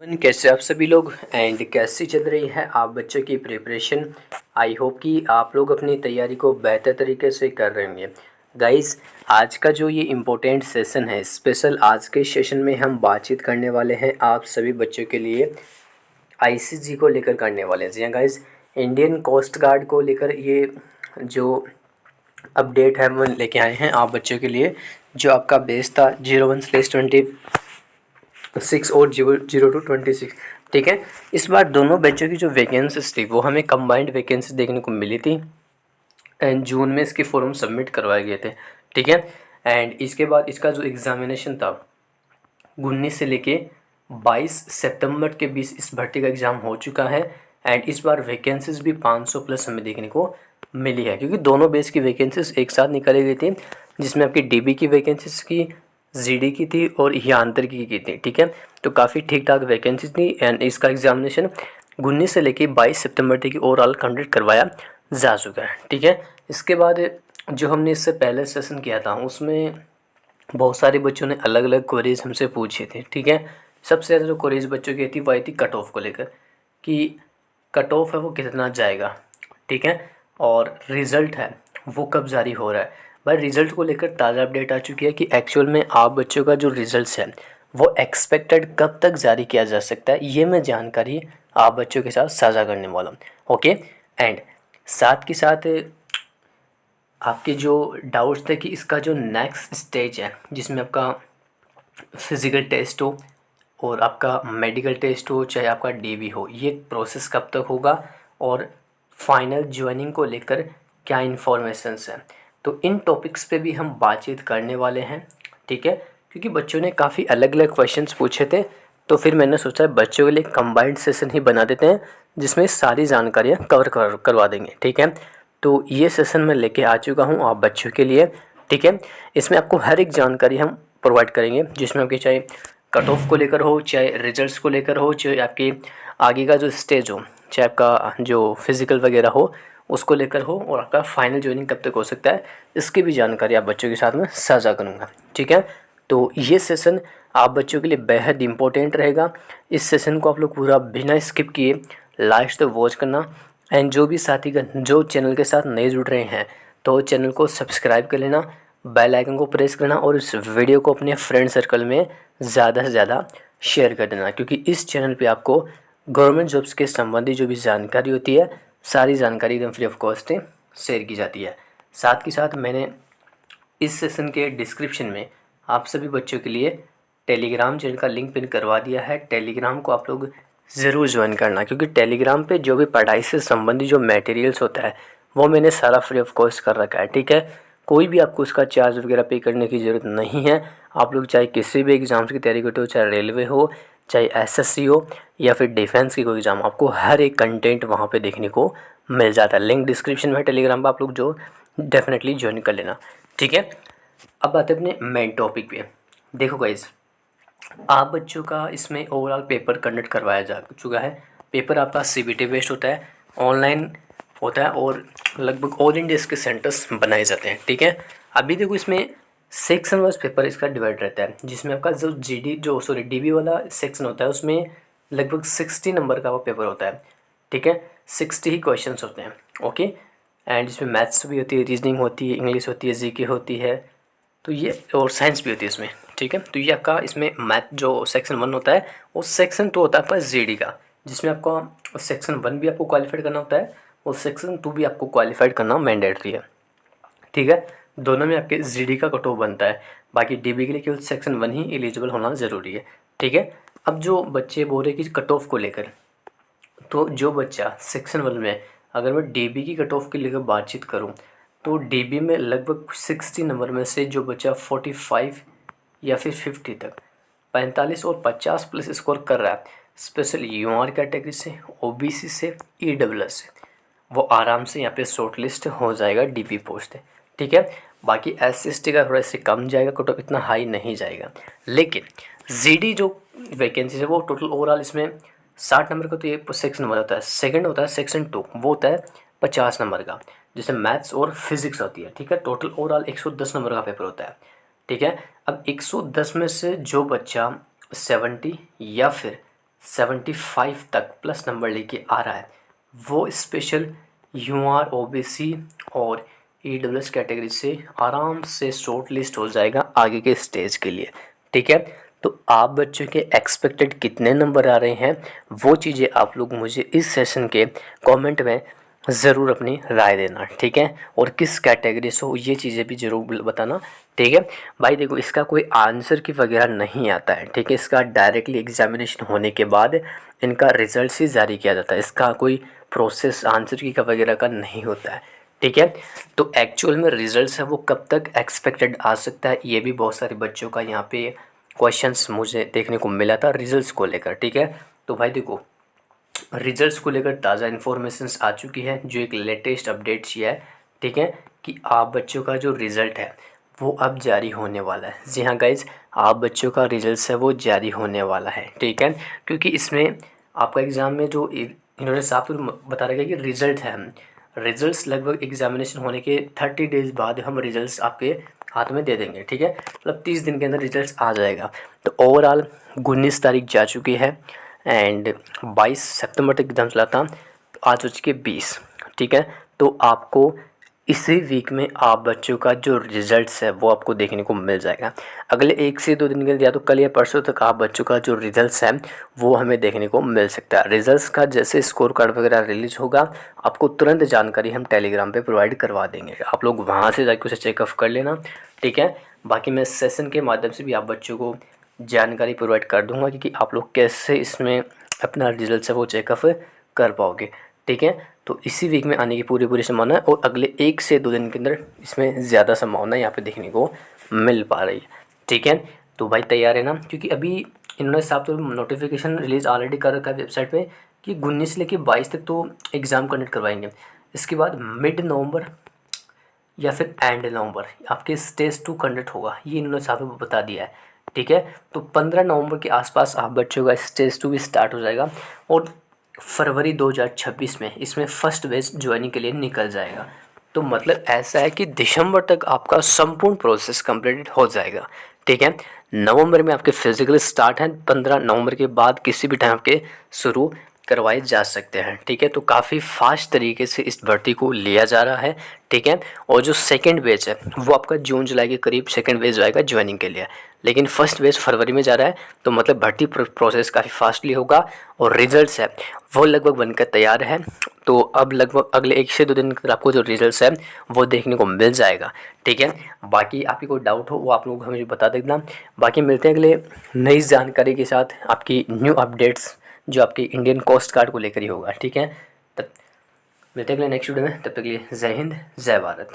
कैसे आप सभी लोग एंड कैसी चल रही है आप बच्चों की प्रिपरेशन। आई होप कि आप लोग अपनी तैयारी को बेहतर तरीके से कर रहे होंगे। गाइस, आज का जो ये इम्पोर्टेंट सेशन है स्पेशल, आज के सेशन में हम बातचीत करने वाले हैं आप सभी बच्चों के लिए आईसीजी को लेकर करने वाले हैं। जी हाँ गाइस, इंडियन कोस्ट गार्ड को लेकर ये जो अपडेट है वो लेके आए हैं आप बच्चों के लिए। जो आपका बेस था 01/26 और 02/26, ठीक है। इस बार दोनों बैचों की जो वैकेंसीज थी वो हमें कंबाइंड वैकेंसी देखने को मिली थी एंड जून में इसके फॉर्म सबमिट करवाए गए थे, ठीक है। एंड इसके बाद इसका जो एग्ज़ामिनेशन था 19 से लेके 22 सितंबर के बीच इस भर्ती का एग्ज़ाम हो चुका है। एंड इस बार वैकेंसीज भी 500 प्लस हमें देखने को मिली है, क्योंकि दोनों बेस की वैकेंसीज एक साथ निकाली गई थी, जिसमें आपकी डीबी की वैकेंसीज की, जीडी की थी और यांत्रिकी की थी, ठीक है। तो काफ़ी ठीक ठाक वैकेंसीज थी एंड इसका एग्जामिनेशन 19 से लेके 22 सितंबर तक ओवरऑल कंडक्ट करवाया जा चुका है, ठीक है। इसके बाद जो हमने इससे पहले सेशन किया था उसमें बहुत सारे बच्चों ने अलग अलग क्वेरीज हमसे पूछे थे, ठीक है। सबसे ज़्यादा जो क्वेरीज बच्चों की थी वो आई थी कट ऑफ को लेकर कि कट ऑफ है वो कितना जाएगा, ठीक है। और रिज़ल्ट है वो कब जारी हो रहा है। भाई, रिज़ल्ट को लेकर ताज़ा अपडेट आ चुकी है कि एक्चुअल में आप बच्चों का जो रिज़ल्ट है वो एक्सपेक्टेड कब तक जारी किया जा सकता है, ये मैं जानकारी आप बच्चों के साथ साझा करने वाला हूँ, ओके। एंड साथ के साथ आपके जो डाउट्स थे कि इसका जो नेक्स्ट स्टेज है जिसमें आपका फिज़िकल टेस्ट हो और आपका मेडिकल टेस्ट हो, चाहे आपका डीवी हो, ये प्रोसेस कब तक होगा और फाइनल ज्वाइनिंग को लेकर क्या इन्फॉर्मेशंस हैं, तो इन टॉपिक्स पे भी हम बातचीत करने वाले हैं, ठीक है। क्योंकि बच्चों ने काफ़ी अलग अलग क्वेश्चंस पूछे थे, तो फिर मैंने सोचा बच्चों के लिए कंबाइंड सेशन ही बना देते हैं जिसमें सारी जानकारियाँ करवा देंगे, ठीक है। तो ये सेशन मैं लेके आ चुका हूँ आप बच्चों के लिए, ठीक है। इसमें आपको हर एक जानकारी हम प्रोवाइड करेंगे, जिसमें आपके चाहे कट ऑफ को लेकर हो, चाहे रिजल्ट्स को लेकर हो, चाहे आपके आगे का जो स्टेज हो, चाहे आपका जो फिज़िकल वगैरह हो उसको लेकर हो, और आपका फाइनल ज्वाइनिंग कब तक हो सकता है इसकी भी जानकारी आप बच्चों के साथ में साझा करूँगा, ठीक है। तो ये सेशन आप बच्चों के लिए बेहद इम्पोर्टेंट रहेगा। इस सेशन को आप लोग पूरा बिना स्किप किए लास्ट तक वॉच करना। एंड जो भी साथीगण जो चैनल के साथ नए जुड़ रहे हैं तो चैनल को सब्सक्राइब कर लेना, बेल आइकन को प्रेस करना और इस वीडियो को अपने फ्रेंड सर्कल में ज़्यादा से ज़्यादा शेयर कर देना, क्योंकि इस चैनल पे आपको गवर्नमेंट जॉब्स के संबंधी जो भी जानकारी होती है सारी जानकारी एकदम फ्री ऑफ कॉस्ट शेयर की जाती है। साथ के साथ मैंने इस सेशन के डिस्क्रिप्शन में आप सभी बच्चों के लिए टेलीग्राम चैनल का लिंक पिन करवा दिया है। टेलीग्राम को आप लोग ज़रूर ज्वाइन करना, क्योंकि टेलीग्राम पे जो भी पढ़ाई से संबंधित जो मटेरियल्स होता है वो मैंने सारा फ्री ऑफ कॉस्ट कर रखा है, ठीक है। कोई भी आपको उसका चार्ज वगैरह पे करने की ज़रूरत नहीं है। आप लोग चाहे किसी भी एग्ज़ाम्स की तैयारी करते हो, चाहे रेलवे हो, चाहे एसएससी हो या फिर डिफेंस की कोई एग्ज़ाम, आपको हर एक कंटेंट वहाँ पे देखने को मिल जाता है। लिंक डिस्क्रिप्शन में है टेलीग्राम पर, आप लोग जो डेफिनेटली ज्वाइन कर लेना, ठीक है। अब आते हैं अपने मेन टॉपिक पे। देखो गाइज, आप बच्चों का इसमें ओवरऑल पेपर कंडक्ट करवाया जा चुका है। पेपर आपका सीबीटी बेस्ड होता है, ऑनलाइन होता है और लगभग ऑल इंडिया इसके सेंटर्स बनाए जाते हैं, ठीक है। अभी देखो इसमें सेक्शन वाइज पेपर इसका डिवाइड रहता है, जिसमें आपका जो डीबी वाला सेक्शन होता है उसमें लगभग 60 नंबर का वो पेपर होता है, ठीक है। 60 ही क्वेश्चन होते हैं, ओके। एंड इसमें मैथ्स भी होती है, रीजनिंग होती है, इंग्लिश होती है, जीके होती है, तो ये और साइंस भी होती है इसमें, ठीक है। तो ये आपका इसमें मैथ जो सेक्शन 1 होता है और सेक्शन 2 होता है आपका जीडी का, जिसमें आपका सेक्शन 1 भी आपको क्वालिफाइड करना होता है और सेक्शन 2 भी आपको क्वालिफाइड करना मैंडेटरी है, ठीक है। दोनों में आपके जीडी का कट ऑफ बनता है, बाकी डीबी के लिए केवल सेक्शन 1 ही एलिजिबल होना ज़रूरी है, ठीक है। अब जो बच्चे बोल रहे कि कट ऑफ को लेकर, तो जो बच्चा सेक्शन 1 में, अगर मैं डीबी की कट ऑफ के लेकर बातचीत करूं तो डीबी में लगभग 60 नंबर में से जो बच्चा 45 या फिर 50 तक 45 और 50 प्लस स्कोर कर रहा है, स्पेशल यूआर कैटेगरी से, ओबीसी से, ईडब्ल्यूएस से, वो आराम से यहाँ पे शॉर्ट लिस्ट हो जाएगा डीपी पोस्ट, ठीक है। बाकी एससी/एसटी का थोड़ा इससे कम जाएगा, कट ऑफ इतना हाई नहीं जाएगा। लेकिन जीडी जो वैकेंसी है वो टोटल ओवरऑल इसमें 60 नंबर का तो ये सेक्शन 1 होता है, सेकंड होता है सेक्शन 2, वो होता है 50 नंबर का, जिसमें मैथ्स और फिजिक्स होती है, ठीक है। टोटल ओवरऑल 110 नंबर का पेपर होता है, ठीक है। अब 110 में से जो बच्चा 70 या फिर 75 तक प्लस नंबर लेके आ रहा है, वो स्पेशल UR OBC और EWS कैटेगरी से आराम से शॉर्ट लिस्ट हो जाएगा आगे के स्टेज के लिए। ठीक है, तो आप बच्चों के एक्सपेक्टेड कितने नंबर आ रहे हैं वो चीज़ें आप लोग मुझे इस सेशन के कमेंट में ज़रूर अपनी राय देना। ठीक है, और किस कैटेगरी से हो ये चीज़ें भी ज़रूर बताना। ठीक है भाई, देखो इसका कोई आंसर की वगैरह नहीं आता है। ठीक है, इसका डायरेक्टली एग्जामिनेशन होने के बाद इनका रिजल्ट ही जारी किया जाता है, इसका कोई प्रोसेस आंसर की का वगैरह का नहीं होता है। ठीक है, तो एक्चुअल में रिजल्ट्स है वो कब तक एक्सपेक्टेड आ सकता है, ये भी बहुत सारे बच्चों का यहाँ पे क्वेश्चंस मुझे देखने को मिला था रिजल्ट्स को लेकर। ठीक है, तो भाई देखो रिजल्ट्स को लेकर ताज़ा इन्फॉर्मेशंस आ चुकी है, जो एक लेटेस्ट अपडेट्स ये है। ठीक है, कि आप बच्चों का जो रिज़ल्ट है वो अब जारी होने वाला है। जी हाँ गाइज, आप बच्चों का रिजल्ट है वो जारी होने वाला है। ठीक है, क्योंकि इसमें आपका एग्ज़ाम में जो इन्होंने साफ तो बता रखा है कि रिज़ल्ट है, रिजल्ट्स लगभग एग्जामिनेशन होने के 30 डेज़ बाद हम रिजल्ट्स आपके हाथ में दे देंगे। ठीक है, मतलब 30 दिन के अंदर रिजल्ट्स आ जाएगा। तो ओवरऑल 19 तारीख जा चुकी है एंड 22 सितंबर तक एग्ज़ाम चला था, तो आज हो चुके 20। ठीक है, तो आपको इसी वीक में आप बच्चों का जो रिज़ल्ट्स है वो आपको देखने को मिल जाएगा। अगले 1 से 2 दिन के लिए या तो कल या परसों तक आप बच्चों का जो रिज़ल्ट्स है वो हमें देखने को मिल सकता है। रिज़ल्ट्स का जैसे स्कोर कार्ड वगैरह रिलीज होगा आपको तुरंत जानकारी हम टेलीग्राम पे प्रोवाइड करवा देंगे, आप लोग वहाँ से जाकर उसे चेकअप कर लेना। ठीक है, बाकी मैं सेशन के माध्यम से भी आप बच्चों को जानकारी प्रोवाइड कर दूँगा कि आप लोग कैसे इसमें अपना रिजल्ट है वो चेकअप कर पाओगे। ठीक है, तो इसी वीक में आने की पूरी संभावना है और अगले 1 से 2 दिन के अंदर इसमें ज़्यादा संभावना यहाँ पे देखने को मिल पा रही है। ठीक है, तो भाई तैयार है ना, क्योंकि अभी इन्होंने साफ तो नोटिफिकेशन रिलीज़ ऑलरेडी कर रखा है वेबसाइट पे कि 19 से लेकर 22 तक तो एग्ज़ाम कंडक्ट करवाएंगे। इसके बाद मिड नवंबर या फिर एंड नवंबर आपके स्टेज 2 कंडक्ट होगा, ये इन्होंने साफ बता दिया है। ठीक है, तो 15 नवंबर के आसपास आप बच्चों का स्टेज 2 भी स्टार्ट हो जाएगा और फरवरी 2026 में इसमें फर्स्ट बैच ज्वाइनिंग के लिए निकल जाएगा। तो मतलब ऐसा है कि दिसंबर तक आपका संपूर्ण प्रोसेस कंप्लीट हो जाएगा। ठीक है, नवंबर में आपके फिजिकल स्टार्ट हैं, 15 नवंबर के बाद किसी भी टाइम आपके शुरू करवाए जा सकते हैं। ठीक है, तो काफ़ी फास्ट तरीके से इस भर्ती को लिया जा रहा है। ठीक है, और जो सेकंड बैच है वो आपका जून जुलाई के करीब सेकंड बैच आएगा ज्वाइनिंग के लिए, लेकिन फर्स्ट बैच फरवरी में जा रहा है। तो मतलब भर्ती प्रोसेस काफ़ी फास्टली होगा और रिजल्ट्स है वो लगभग बनकर तैयार है। तो अब लगभग अगले 1 से 2 दिन के आपको जो रिजल्ट्स है वो देखने को मिल जाएगा। ठीक है, बाकी आपकी कोई डाउट हो वो आप लोग हमें बता देना। बाकी मिलते हैं अगले नई जानकारी के साथ, आपकी न्यू अपडेट्स जो आपकी इंडियन कोस्ट गार्ड को लेकर ही होगा। ठीक है, तब मिलते हैं अगले नेक्स्ट वीडियो में, तब तक के लिए जय हिंद जय भारत।